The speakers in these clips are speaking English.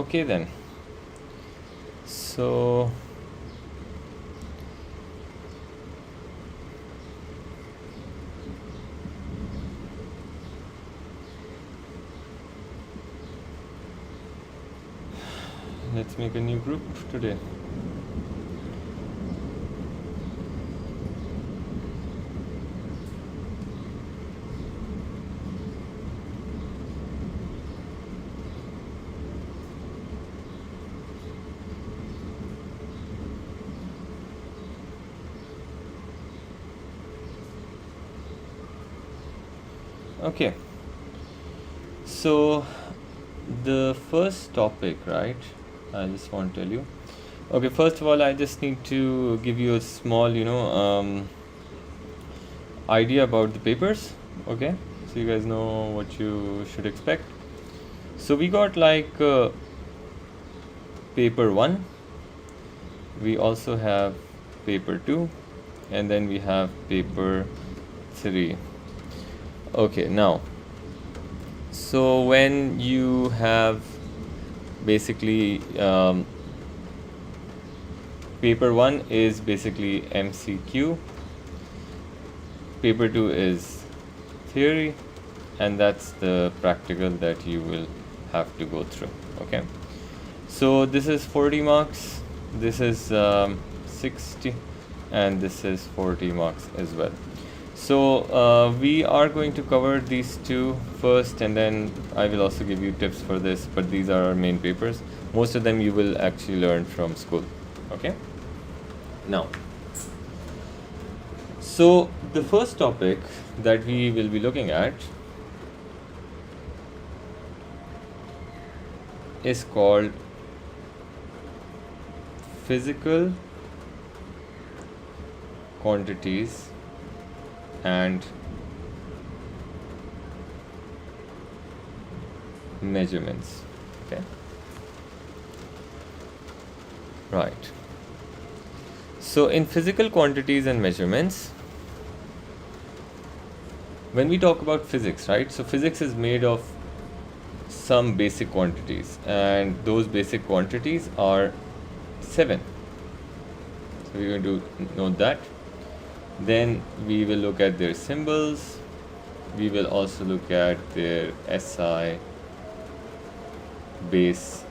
Okay then. So let's make a new group today. Okay, so the first topic, right? I just want to tell you. Okay, first of all, I just need to give you a small, idea about the papers. Okay, so you guys know what you should expect. So we got like paper 1, we also have paper 2, and then we have paper 3. Okay, now, so when you have basically paper 1 is basically MCQ, paper 2 is theory, and that's the practical that you will have to go through. Okay, so this is 40 marks, this is 60, and this is 40 marks as well. So we are going to cover these two first, and then I will also give you tips for this, but these are our main papers. Most of them you will actually learn from school. Okay, now, so the first topic that we will be looking at is called physical quantities and measurements. Okay, right. So in physical quantities and measurements, when we talk about physics, right, so physics is made of some basic quantities, and those basic quantities are 7. So we're going to note that. Then we will look at their symbols. We will also look at their SI base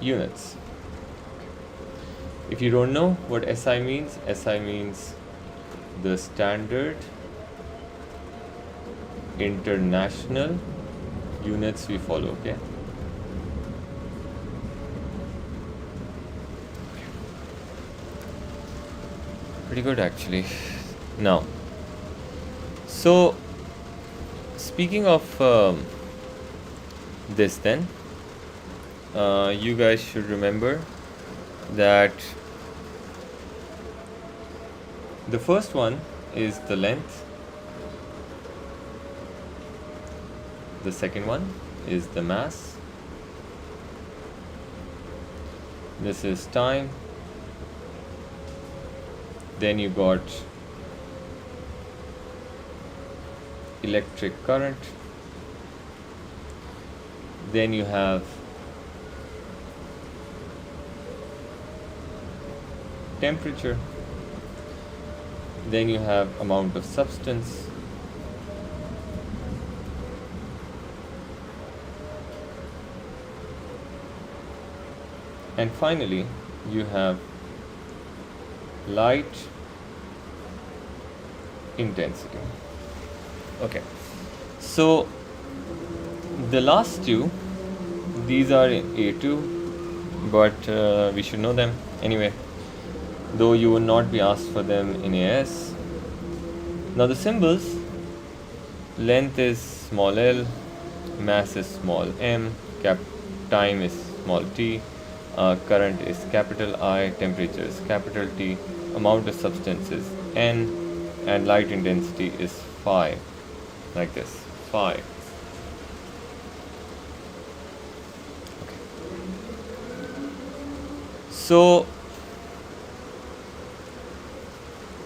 units. If you don't know what SI means the standard international units we follow. Okay, pretty good actually. Now, so speaking of this, then you guys should remember that the first one is the length, the second one is the mass, this is time, then you got electric current, then you have temperature, then you have amount of substance, and finally you have light intensity. Okay, so the last two, these are in A2, but we should know them anyway, though you will not be asked for them in AS. Now the symbols, length is small l, mass is small m, time is small t, current is capital I, temperature is capital T, amount of substance is n, and light intensity is phi, like this, phi. Okay. So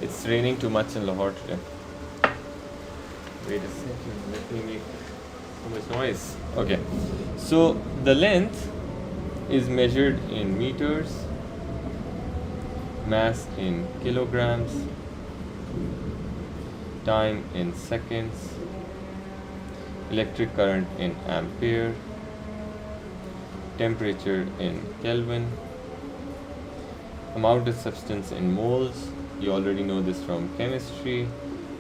it's raining too much in Lahore today. Wait a second, let me make so much noise. Okay, so the length is measured in meters, mass in kilograms, time in seconds, electric current in ampere, temperature in Kelvin, amount of substance in moles, you already know this from chemistry,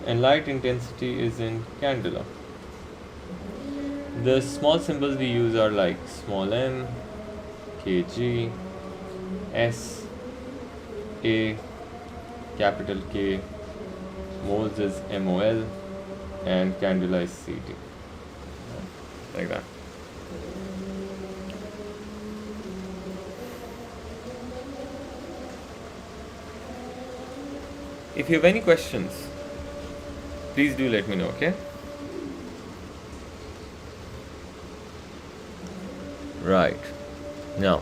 and light intensity is in candela. The small symbols we use are like small m, kg, s, a, capital K, moles is mol, and candela is ct. Like that. If you have any questions, please do let me know, okay? Right. Now,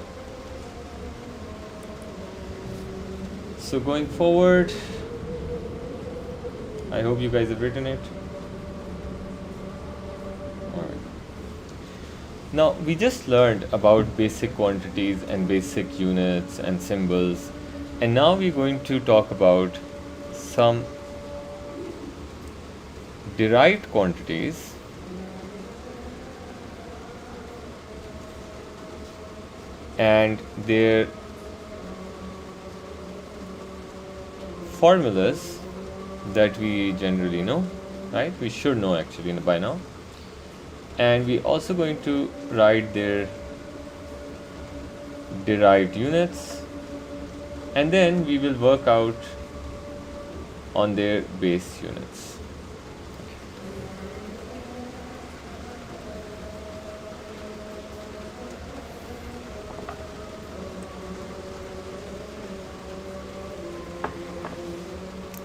so going forward, I hope you guys have written it. Alright. Now, we just learned about basic quantities and basic units and symbols, and now we're going to talk about some derived quantities and their formulas that we generally know, right? We should know actually by now. And we're also going to write their derived units, and then we will work out on their base units.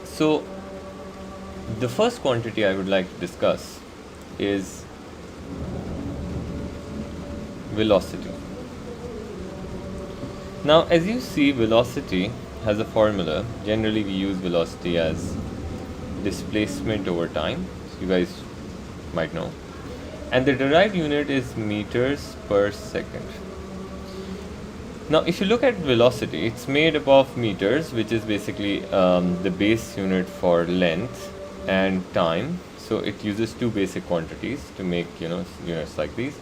So, the first quantity I would like to discuss is velocity. Now, as you see, velocity has a formula. Generally, we use velocity as displacement over time. So you guys might know. And the derived unit is meters per second. Now, if you look at velocity, it's made up of meters, which is basically the base unit for length, and time. So it uses two basic quantities to make units like these.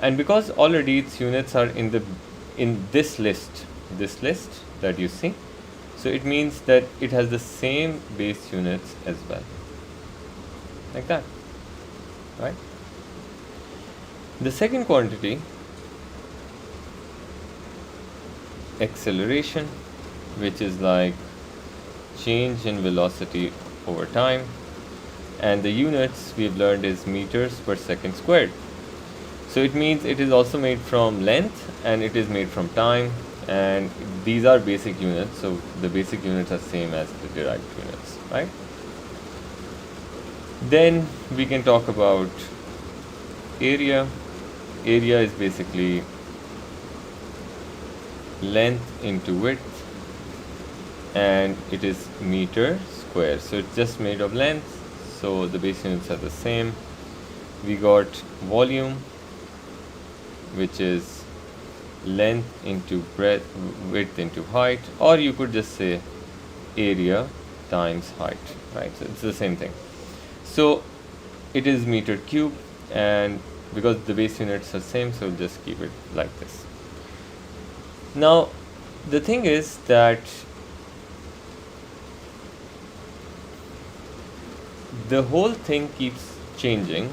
And because already its units are in this list that you see, so it means that it has the same base units as well, like that, right? The second quantity, acceleration, which is like change in velocity over time, and the units we've learned is meters per second squared. So it means it is also made from length and it is made from time, and these are basic units, so the basic units are same as the derived units, right? Then we can talk about area. Area is basically length into width, and it is meter square, so it's just made of length, so the base units are the same. We got volume, which is length into breadth, width into height, or you could just say area times height, right? So it's the same thing. So it is meter cube, and because the base units are same, so we'll just keep it like this. Now, the thing is that the whole thing keeps changing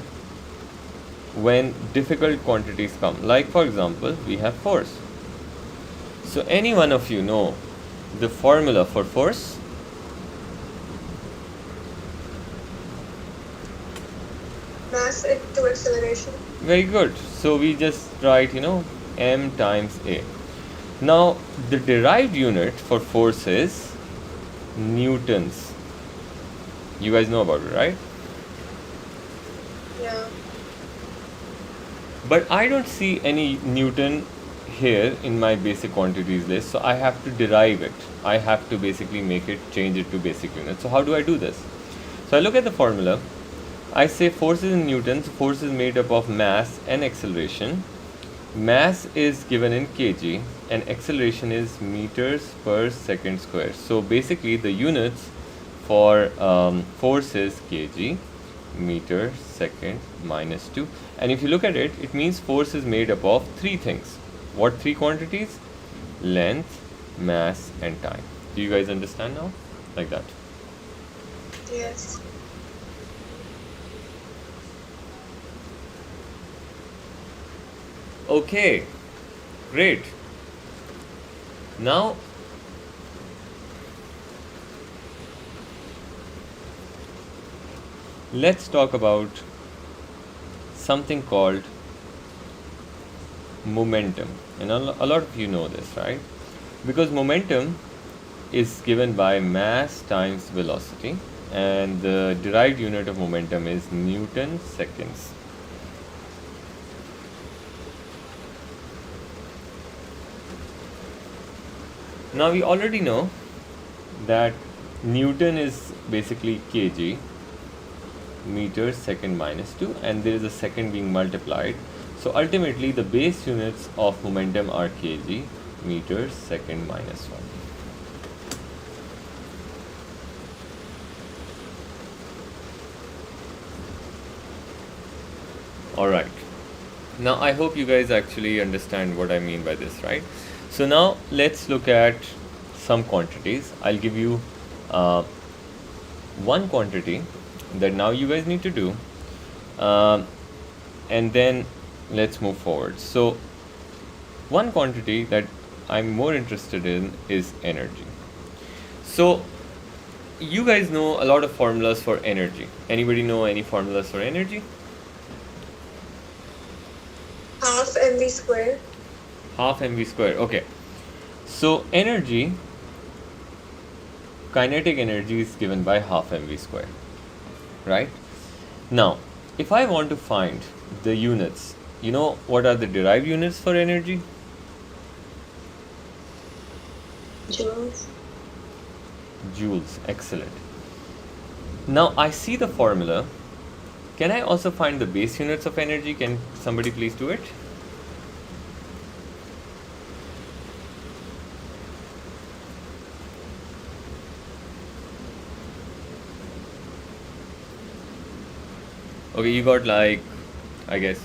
when difficult quantities come. Like, for example, we have force. So any one of you know the formula for force? Mass into acceleration. Very good. So we just write, m times a. Now, the derived unit for force is newtons. You guys know about it, right? Yeah. But I don't see any newton here in my basic quantities list, so I have to derive it. I have to basically change it to basic units. So how do I do this? So I look at the formula. I say force is in newtons. Force is made up of mass and acceleration. mass is given in kg and acceleration is meters per second square. So basically the units for force is kg meter second minus 2, and if you look at it, it means force is made up of three things. What three quantities? Length, mass and time. Do you guys understand now? Like that. Yes. Okay, great. Now let's talk about something called momentum. And a lot of you know this, right? Because momentum is given by mass times velocity, and the derived unit of momentum is Newton seconds. Now we already know that Newton is basically kg meters second minus 2, and there is a second being multiplied. So ultimately the base units of momentum are kg meters second minus 1. Alright, now I hope you guys actually understand what I mean by this, right? So now let's look at some quantities. I'll give you one quantity that now you guys need to do, and then let's move forward. So one quantity that I'm more interested in is energy. So you guys know a lot of formulas for energy. Anybody know any formulas for energy? Half mv squared. Half mv square. Okay. So energy, kinetic energy is given by half mv square, right? Now, if I want to find the units, you know what are the derived units for energy? Joules. Joules. Excellent. Now I see the formula. Can I also find the base units of energy? Can somebody please do it? Okay, you got like, I guess,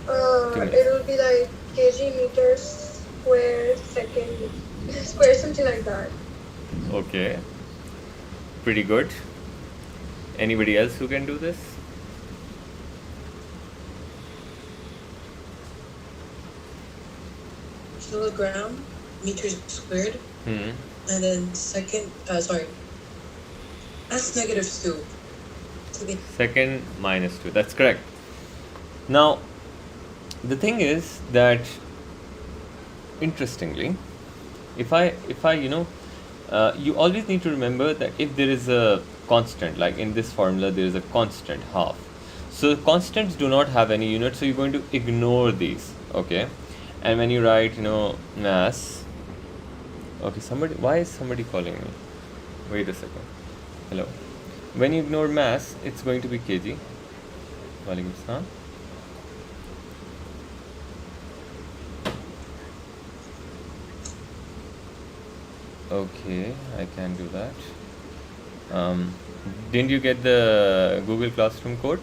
2 minutes. It will be like kg meters square second square, something like that. Okay, pretty good. Anybody else who can do this? Kilogram meters squared, and then second, that's -2. Second minus 2. That's correct. Now, the thing is that, interestingly, if I you always need to remember that if there is a constant, like in this formula, there is a constant half. So constants do not have any units, so you're going to ignore these, okay? And when you write, mass, okay, why is somebody calling me? Wait a second. Hello. When you ignore mass, it's going to be kg. Walaikum Assalam. Okay, I can do that. Didn't you get the Google Classroom code?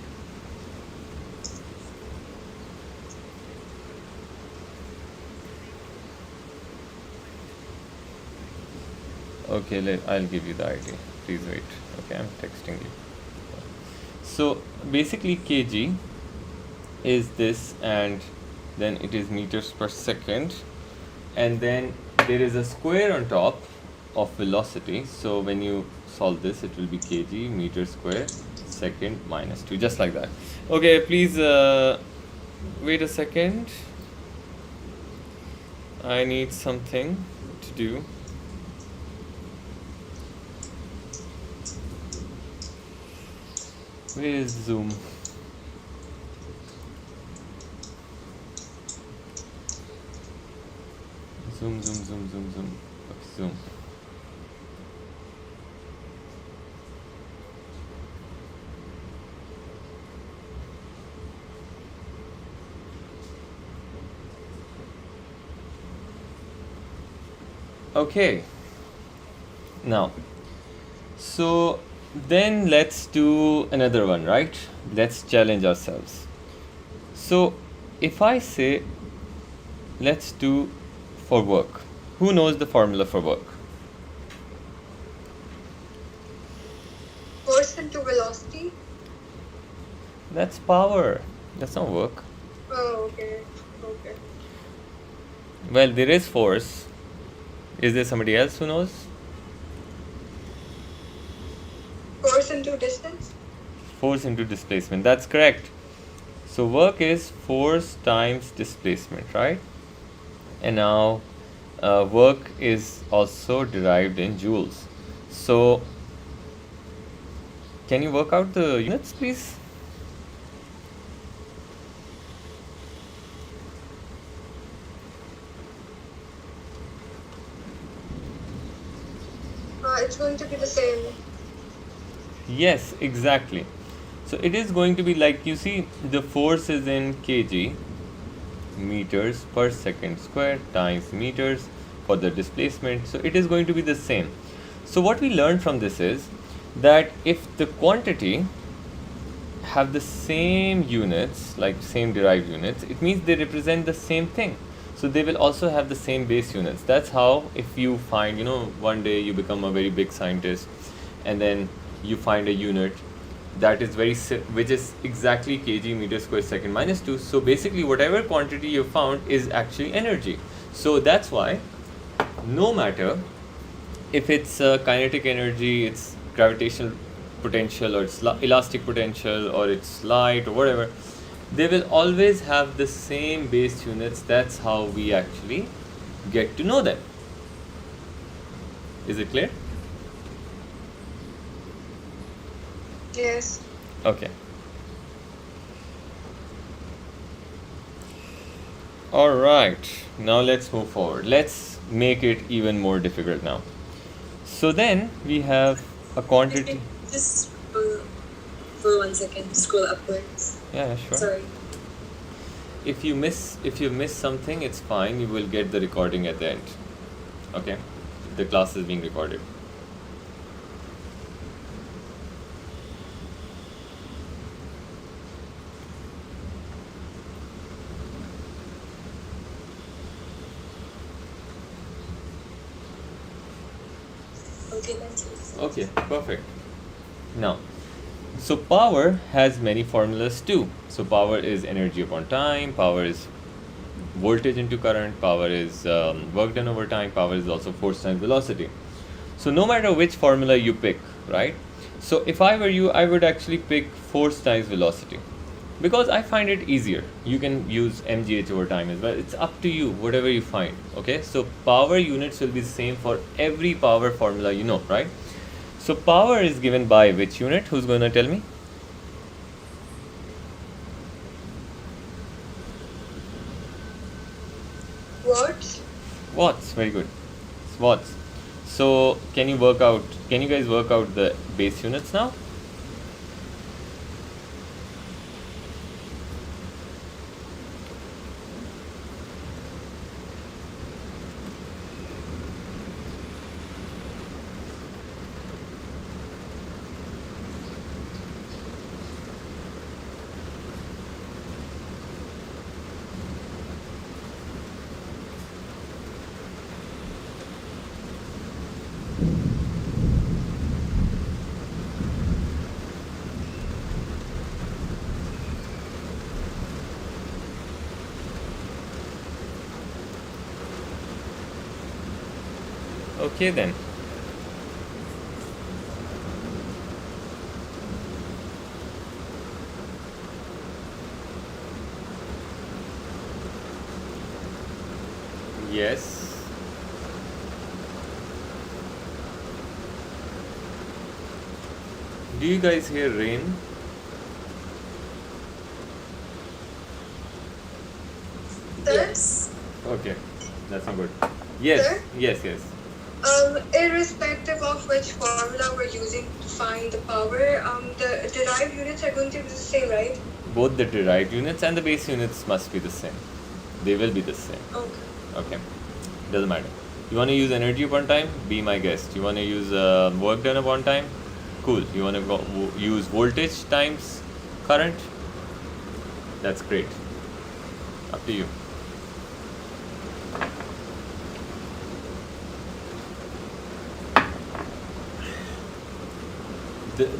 Okay, I'll give you the ID. Please wait. Okay, I'm texting you. So basically kg is this, and then it is meters per second, and then there is a square on top of velocity. So when you solve this, it will be kg meter square second minus 2, just like that. Okay, please wait a second. I need something to do. Where is Zoom? Zoom. Okay, Zoom. Okay. Now, so then let's do another one, right? Let's challenge ourselves. So if I say let's do for work, who knows the formula for work? Force into velocity. That's power. That's not work. Oh, okay. Okay. Well, there is force. Is there somebody else who knows? Force into distance. Force into displacement. That's correct. So work is force times displacement, right? And now work is also derived in joules. So can you work out the units, please? It's going to be the same. Yes, exactly. So it is going to be like, you see, the force is in kg, meters per second square, times meters for the displacement. So it is going to be the same. So what we learned from this is that if the quantity have the same units, like same derived units, it means they represent the same thing. So they will also have the same base units. That's how, if you find, one day you become a very big scientist and then you find a unit that is which is exactly kg meter square second minus 2. So basically whatever quantity you found is actually energy. So that's why no matter if it's kinetic energy, it's gravitational potential, or it's elastic potential, or it's light, or whatever, they will always have the same base units. That's how we actually get to know them. Is it clear? Yes. Okay. All right. Now let's move forward. Let's make it even more difficult now. So then we have a quantity. Just for 1 second, scroll upwards. Yeah, sure. Sorry. If you miss something, it's fine. You will get the recording at the end. Okay, the class is being recorded. Okay, thank you. Okay, perfect. Now, so power has many formulas too. So power is energy upon time, power is voltage into current, power is work done over time, power is also force times velocity. So no matter which formula you pick, right? So if I were you, I would actually pick force times velocity, because I find it easier. You can use mgh over time as well. It's up to you, whatever you find. Okay, so power units will be the same for every power formula, right? So power is given by which unit? Who's going to tell me? Watts. Watts. Very good. It's watts. So can you guys work out the base units now? Okay then. Yes. Do you guys hear rain? Yes. Okay, that's not good. Yes, Sir? yes, yes. Irrespective of which formula we're using to find the power, the derived units are going to be the same, right? Both the derived units and the base units must be the same. They will be the same. Okay. Okay, doesn't matter. You want to use energy upon time? Be my guest. You want to use work done upon time? Cool. You want to use voltage times current? That's great. Up to you.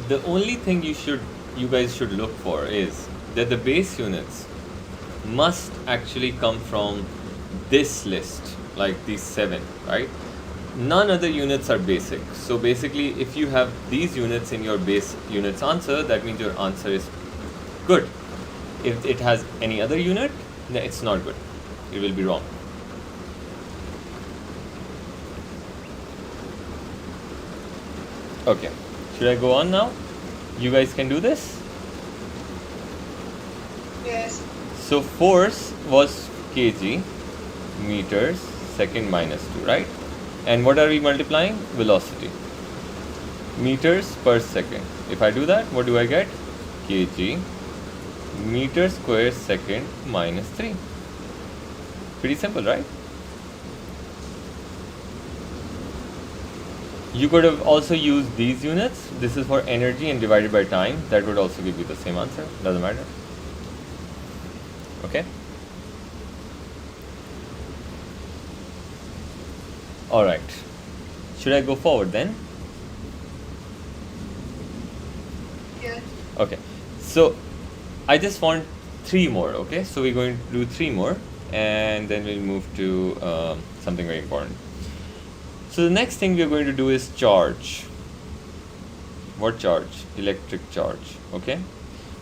The only thing you guys should look for is that the base units must actually come from this list, like these 7, right? None other units are basic. So basically, if you have these units in your base units answer, that means your answer is good. If it has any other unit, then it's not good. It will be wrong. Okay. Should I go on now? You guys can do this? Yes. So force was kg, meters, second minus 2, right? And what are we multiplying? Velocity. Meters per second. If I do that, what do I get? Kg, meter square second minus 3. Pretty simple, right? You could have also used these units. This is for energy and divided by time. That would also give you the same answer. Doesn't matter. Okay? Alright. Should I go forward then? Yeah. Okay. So, I just want 3 more, okay? So, we're going to do 3 more and then we'll move to something very important. So, the next thing we're going to do is charge. What charge? Electric charge, okay?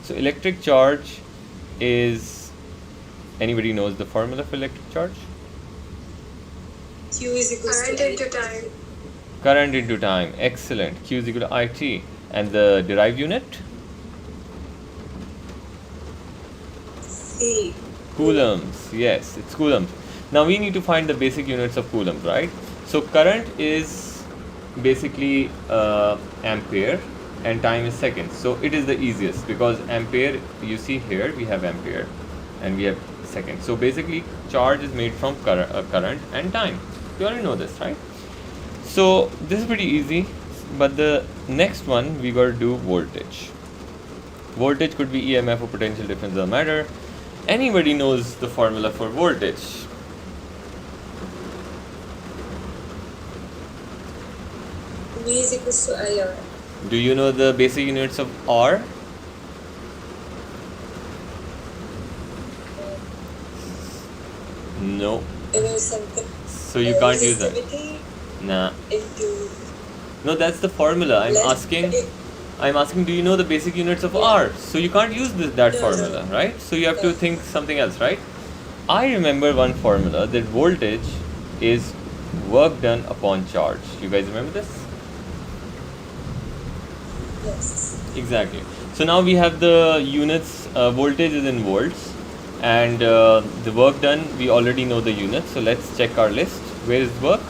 So, electric charge is, anybody knows the formula for electric charge? Q is equals Current to into time. Current into time, excellent. Q is equal to IT. And the derived unit? C. Coulombs, yes, it's coulombs. Now we need to find the basic units of coulombs, right? So current is basically ampere and time is seconds. So it is the easiest because ampere, you see here we have ampere and we have seconds. So basically charge is made from current and time. You already know this, right? So this is pretty easy, but the next one we got to do voltage. Voltage could be EMF or potential difference, doesn't matter. Anybody knows the formula for voltage? V is equals to IR. Do you know the basic units of R? No. It was something. So you can't use that. Resistivity Nah. into. No, that's the formula. I'm asking, do you know the basic units of R? So you can't use that No, formula, no. right? So you have to No. think something else, right? I remember one formula that voltage is work done upon charge. You guys remember this? Yes. Exactly. So now we have the units, voltage is in volts, and the work done, we already know the units. So let's check our list. Where is work?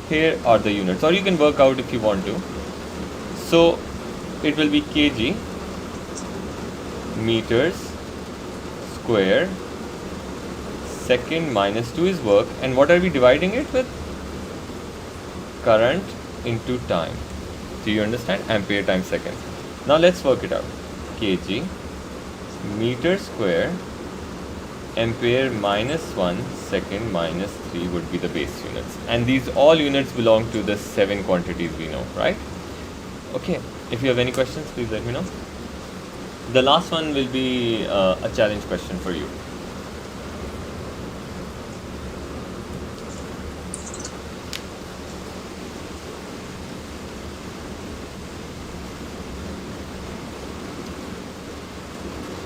Here are the units, or you can work out if you want to. So it will be kg, meters, square, second minus 2 is work. And what are we dividing it with? Current into time. Do you understand? Ampere times seconds. Now let's work it out. Kg, meter square, ampere minus 1, second minus 3 would be the base units. And these all units belong to the 7 quantities we know, right? Okay. If you have any questions, please let me know. The last one will be a challenge question for you.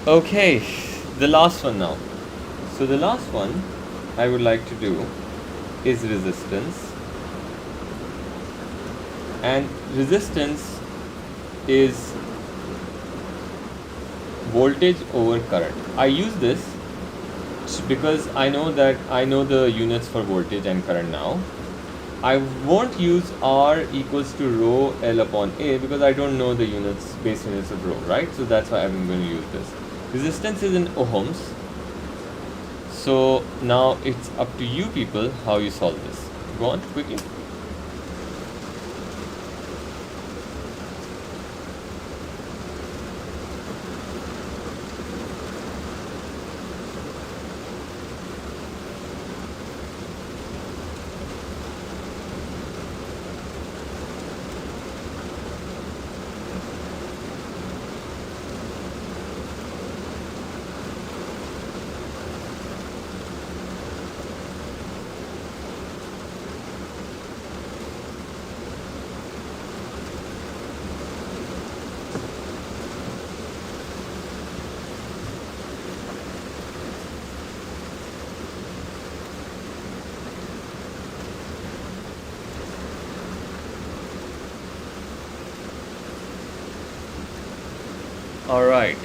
Okay, the last one now. So the last one I would like to do is resistance. And resistance is voltage over current. I use this because I know the units for voltage and current now. I won't use R equals to rho L upon A because I don't know the units, base units of rho, right? So that's why I'm going to use this. Resistance is in ohms. So now it's up to you people how you solve this. go on quickly. All right.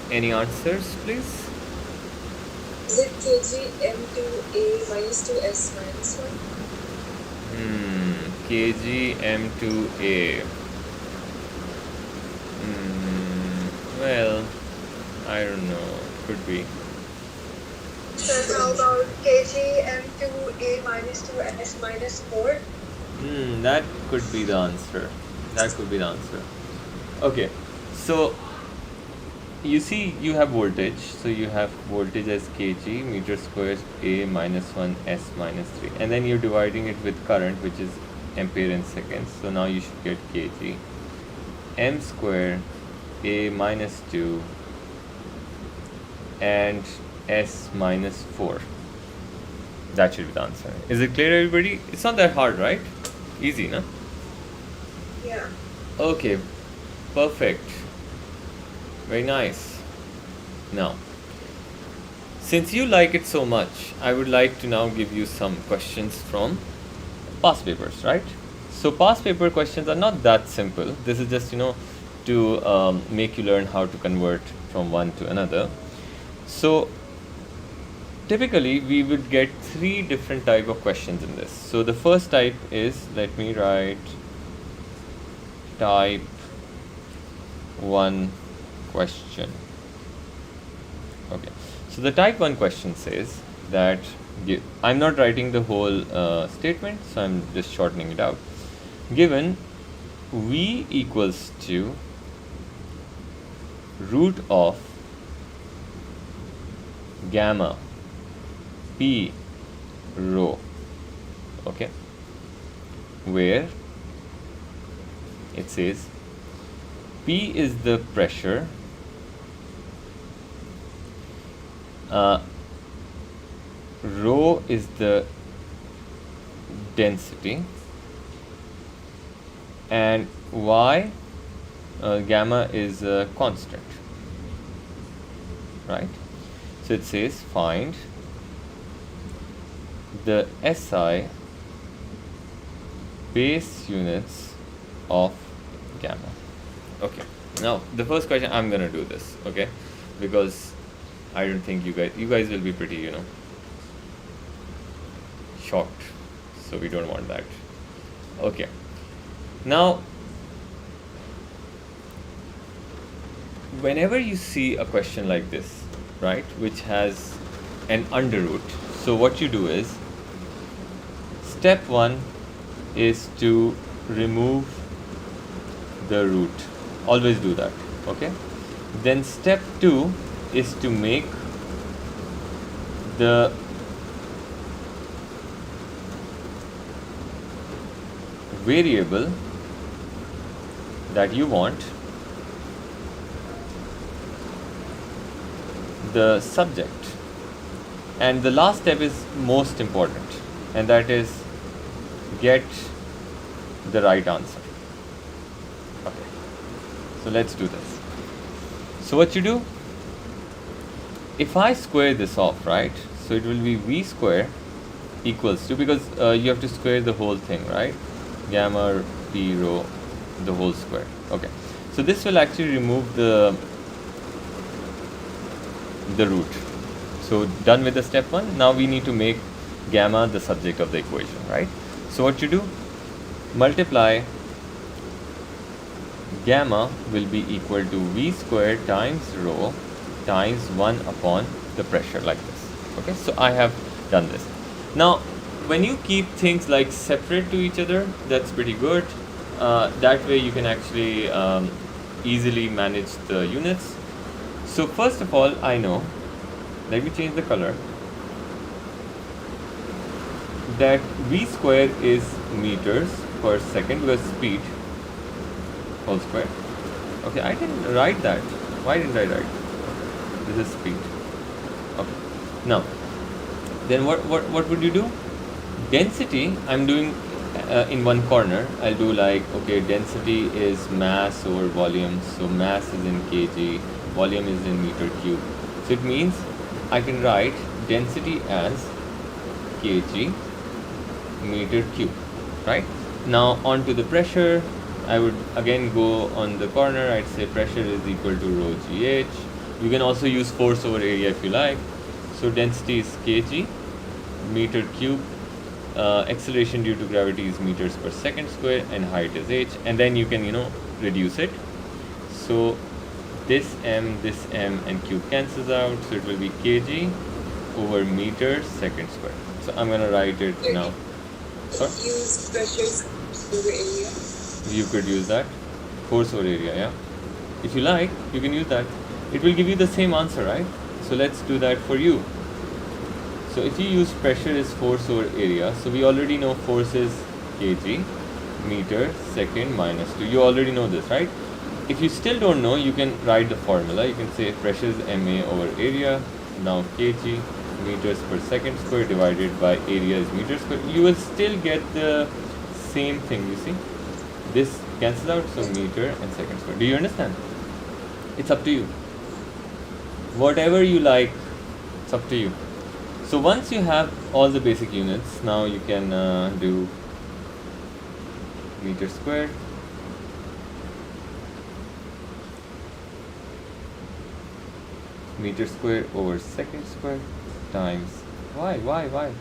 Any answers, please? Is it kg m2a minus 2s minus 1? Kg m2a. Well, I don't know. Could be. Sir, how about kg m2a minus 2s minus 4? That could be the answer. That could be the answer. Okay, so you see you have voltage. So you have voltage as kg meter square a minus 1 s minus 3. And then you're dividing it with current, which is ampere in seconds. So now you should get kg m square a minus 2 and s minus 4. That should be the answer. Is it clear, everybody? It's not that hard, right? Easy, no? Yeah. Okay, perfect. Very nice. Now, since you like it so much, I would like to now give you some questions from past papers, right? So past paper questions are not that simple. This is just, to make you learn how to convert from one to another. So typically we would get 3 different type of questions in this. So the first type is, let me write type 1 question. Okay, so the type 1 question says that I'm not writing the whole statement, so I'm just shortening it out. Given V equals to root of gamma P rho, okay, where it says P is the pressure, rho is the density, and Y gamma is a constant, right? So it says find the SI base units of gamma. Okay, now the first question, I'm gonna do this, okay, because I don't think you guys will be pretty, shocked, so we don't want that. Okay, now whenever you see a question like this, right, which has an under root, so what you do is, step 1 is to remove the root. Always do that, okay? Then step 2 is to make the variable that you want the subject. And the last step is most important, and that is get the right answer. Okay, so let's do this. So what you do, if I square this off, right, so it will be V square equals to, because you have to square the whole thing, right, gamma P rho, the whole square. Okay, so this will actually remove the root. So done with the step 1. Now we need to make gamma the subject of the equation, right? So what you do, multiply gamma will be equal to V squared times rho times 1 upon the pressure, like this. Okay, so I have done this. Now, when you keep things like separate to each other, that's pretty good. That way you can actually easily manage the units. So first of all, I know, let me change the color, that v square is meters per second because speed whole square. Okay, I didn't write that. Why didn't I write? This is speed. Okay. Now, then what would you do? Density, I'm doing in one corner. I'll do like, okay, density is mass over volume. So mass is in kg, volume is in meter cube. So it means I can write density as kg meter cube, right? Now on to the pressure. I would again go on the corner. I'd say pressure is equal to rho gh. You can also use force over area if you like. So density is kg meter cube. Acceleration due to gravity is meters per second square, and height is h. And then you can reduce it. So this m and cube cancels out. So it will be kg over meter second square. So I'm gonna write it now. Sorry? Use pressures over area. You could use that. Force over area, yeah. If you like, you can use that. It will give you the same answer, right? So let's do that for you. So if you use pressure is force over area, so we already know force is kg meter second minus 2. You already know this, right? If you still don't know, you can write the formula. You can say pressure is ma over area. Now kg meters per second square divided by area is meters square. You will still get the same thing, you see. This cancels out, so meter and second square. Do you understand? It's up to you. Whatever you like, it's up to you. So once you have all the basic units, now you can do meter square over second square times why okay,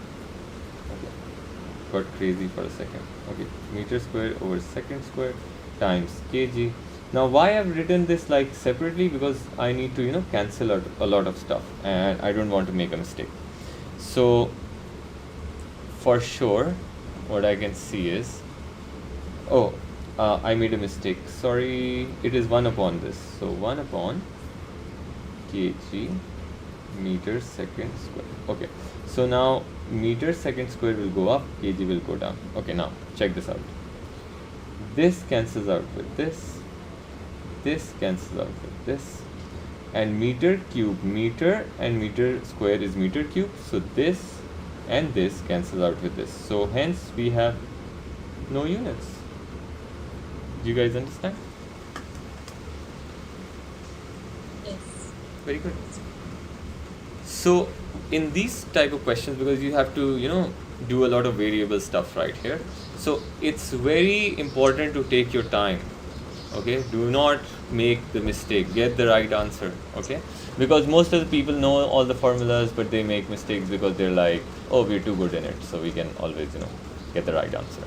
got crazy for a second. Okay, meter square over second square times kg. Now why I've written this like separately, because I need to cancel out a lot of stuff and I don't want to make a mistake. So for sure what I can see is, I made a mistake, sorry, it is 1 upon this. So 1 upon kg meter second square. Okay, so now meter second square will go up, kg will go down. Okay, now check this out. This cancels out with this cancels out with this, and meter cube, meter and meter square is meter cube, so this and this cancels out with this, so hence we have no units. Do you guys understand? Yes. Very good. So in these type of questions, because you have to do a lot of variable stuff right here, so it's very important to take your time. Okay, do not make the mistake, get the right answer. Okay, because most of the people know all the formulas, but they make mistakes because they're like, oh, we're too good in it, so we can always get the right answer.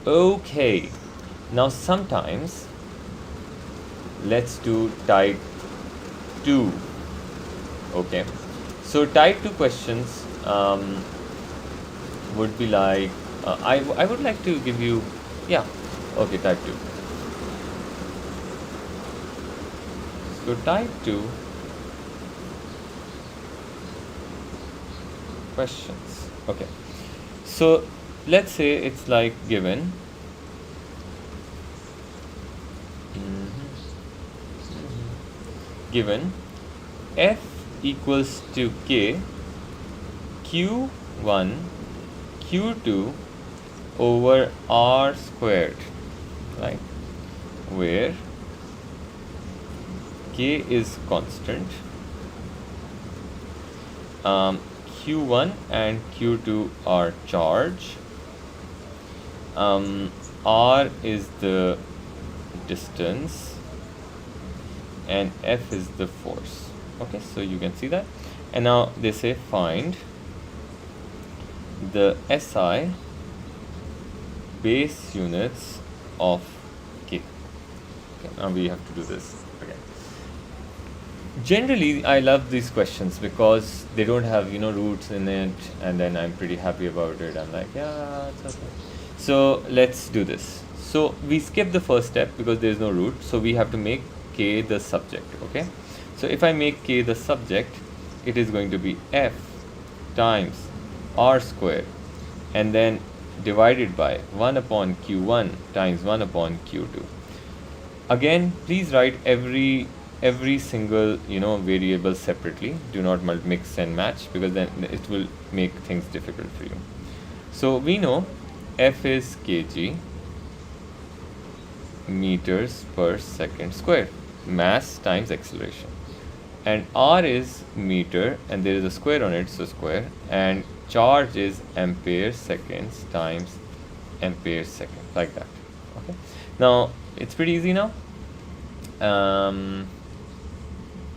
Okay, now sometimes let's do type 2. Okay, so type 2 questions would be like, I would like to give you, okay, type 2. So type 2 questions. Okay, so let's say it's like given given f equals to k q1 q2 over r squared, right, where k is constant, q1 and q2 are charge, r is the distance, and F is the force. Okay, so you can see that. And now they say find the SI base units of K. Okay, now we have to do this again. Generally, I love these questions because they don't have, roots in it, and then I'm pretty happy about it. I'm like, yeah, it's okay. So let's do this. So we skip the first step because there's no root. So we have to make k the subject, okay? So if I make k the subject, it is going to be f times r square, and then divided by 1 upon q1 times 1 upon q2. Again, please write every single variable separately. Do not mix and match, because then it will make things difficult for you. So we know f is kg meters per second square, mass times acceleration, and r is meter, and there is a square on it, so square, and charge is ampere seconds times ampere second, like that. Okay, now it's pretty easy now.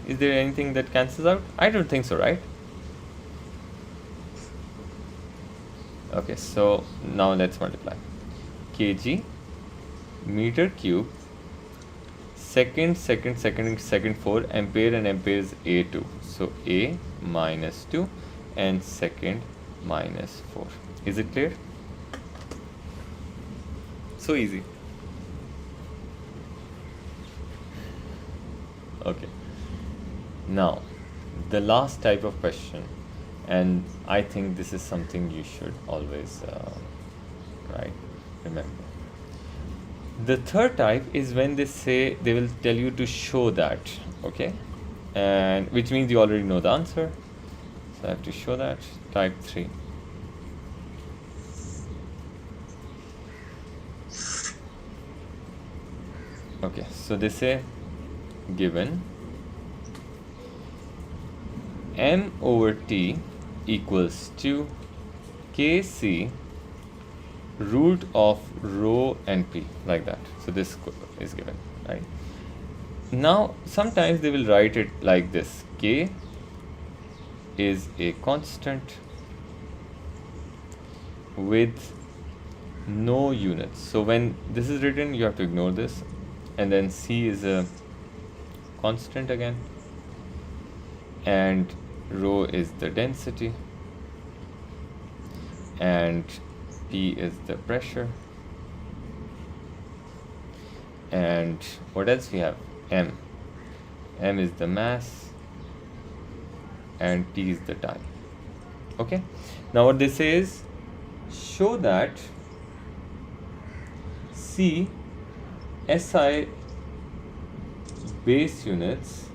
Is there anything that cancels out? I don't think so, right? Okay, so now let's multiply. Kg meter cube second 4, ampere, and ampere is a2, so a minus 2 and second minus 4. Is it clear? So easy. Okay, now the last type of question, and I think this is something you should always remember. The third type is when they will tell you to show that, okay, and which means you already know the answer, so I have to show that. Type 3. Okay, so they say given m over t equals to kc root of rho and p, like that. So this is given, right? Now sometimes they will write it like this: k is a constant with no units. So when this is written, you have to ignore this, and then c is a constant again, and rho is the density, and P is the pressure, and what else we have? M is the mass, and T is the time. Okay, now what they say is show that SI base units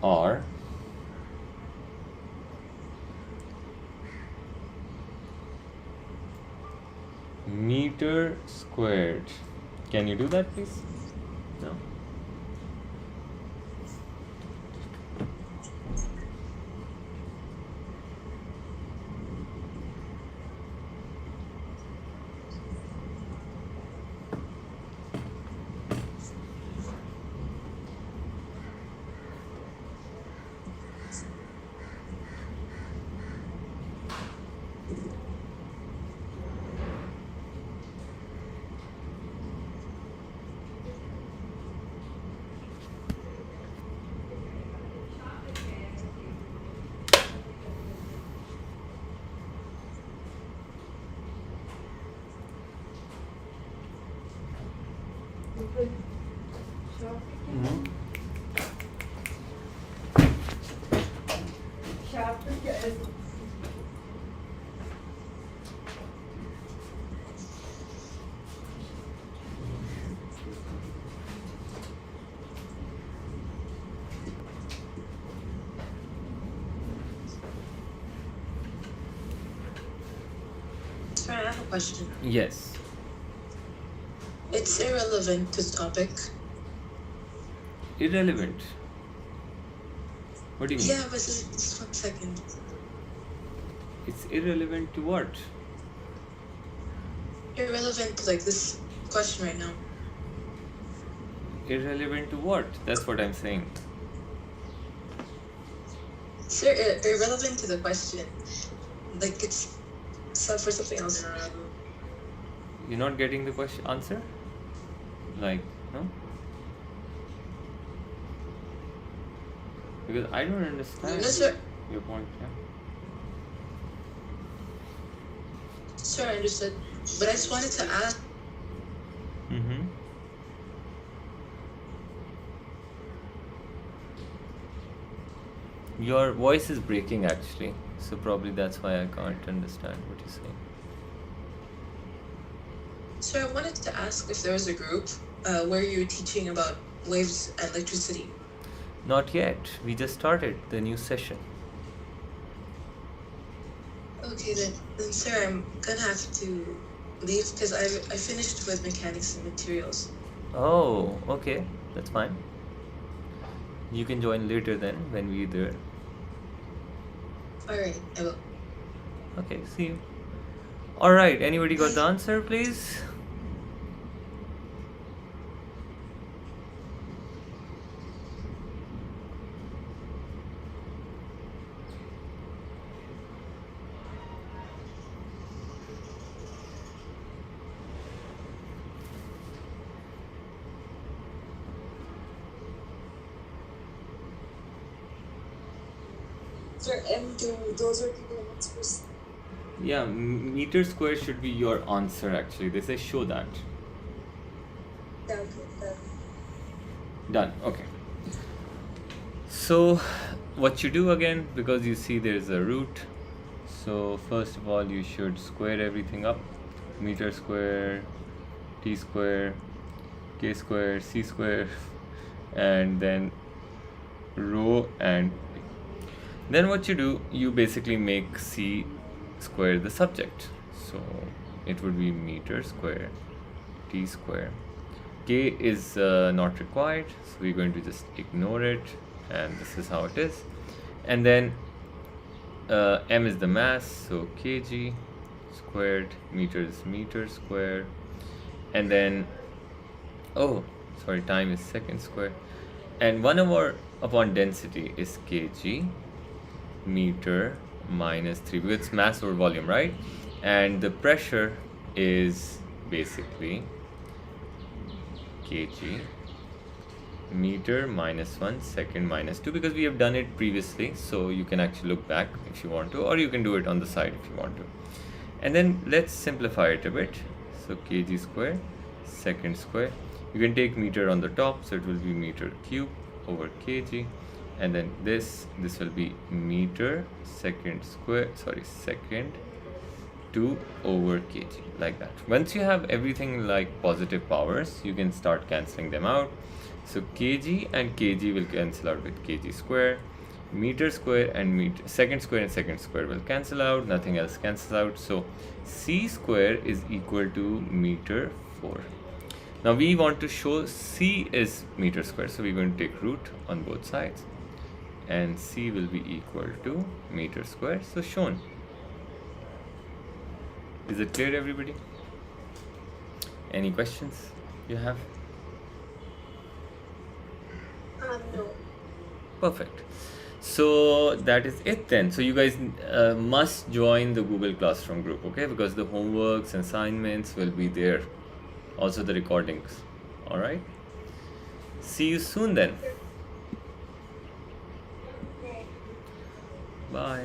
are meter squared. Can you do that, please? No. Sir, I have a question. Yes. It's irrelevant to the topic. Irrelevant. What do you mean? Yeah, but just 1 second. It's irrelevant to what? Irrelevant to like this question right now. Irrelevant to what? That's what I'm saying. Sir, irrelevant to the question. Like it's for something else. You're not getting the question answer? Like, no? Because I don't understand No, sir. your point. Yeah. Sir, I understood. But I just wanted to ask. Mm-hmm. Your voice is breaking actually, so probably that's why I can't understand what you're saying. Sir, I wanted to ask if there was a group where you're teaching about waves and electricity. Not yet. We just started the new session. Okay, then sir, I'm gonna have to leave because I finished with mechanics and materials. Oh, okay. That's fine. You can join later then when we're there. All right, I will. Okay, see you. Alright, anybody got the answer, please? Sir, M2, those are kilowatts per second. Yeah, meter square should be your answer actually. They say show that. Okay, Done. Okay. So, what you do again, because you see there's a root. So, first of all, you should square everything up. Meter square, t square, k square, c square, and then rho and p. Then what you do, you basically make c square the subject. So, it would be meter square, t square. K is not required, so we're going to just ignore it, and this is how it is. And then m is the mass, so kg squared, meters meter square, and then time is second square, and 1 over upon density is kg meter minus 3 because it's mass over volume, right? And the pressure is basically kg meter minus 1 second minus 2 because we have done it previously, so you can actually look back if you want to, or you can do it on the side if you want to. And then let's simplify it a bit. So kg square second square, you can take meter on the top, so it will be meter cube over kg, and then this will be meter second square, second 2 over kg, like that. Once you have everything like positive powers, you can start cancelling them out. So kg and kg will cancel out with kg square, meter square and second square will cancel out, nothing else cancels out. So c square is equal to meter 4. Now we want to show c is meter square, so we're going to take root on both sides, and c will be equal to meter square. So shown. Is it clear, everybody? Any questions you have? No. Perfect. So that is it then. So you guys must join the Google Classroom group, okay? Because the homeworks and assignments will be there. Also the recordings. All right. See you soon then. Bye.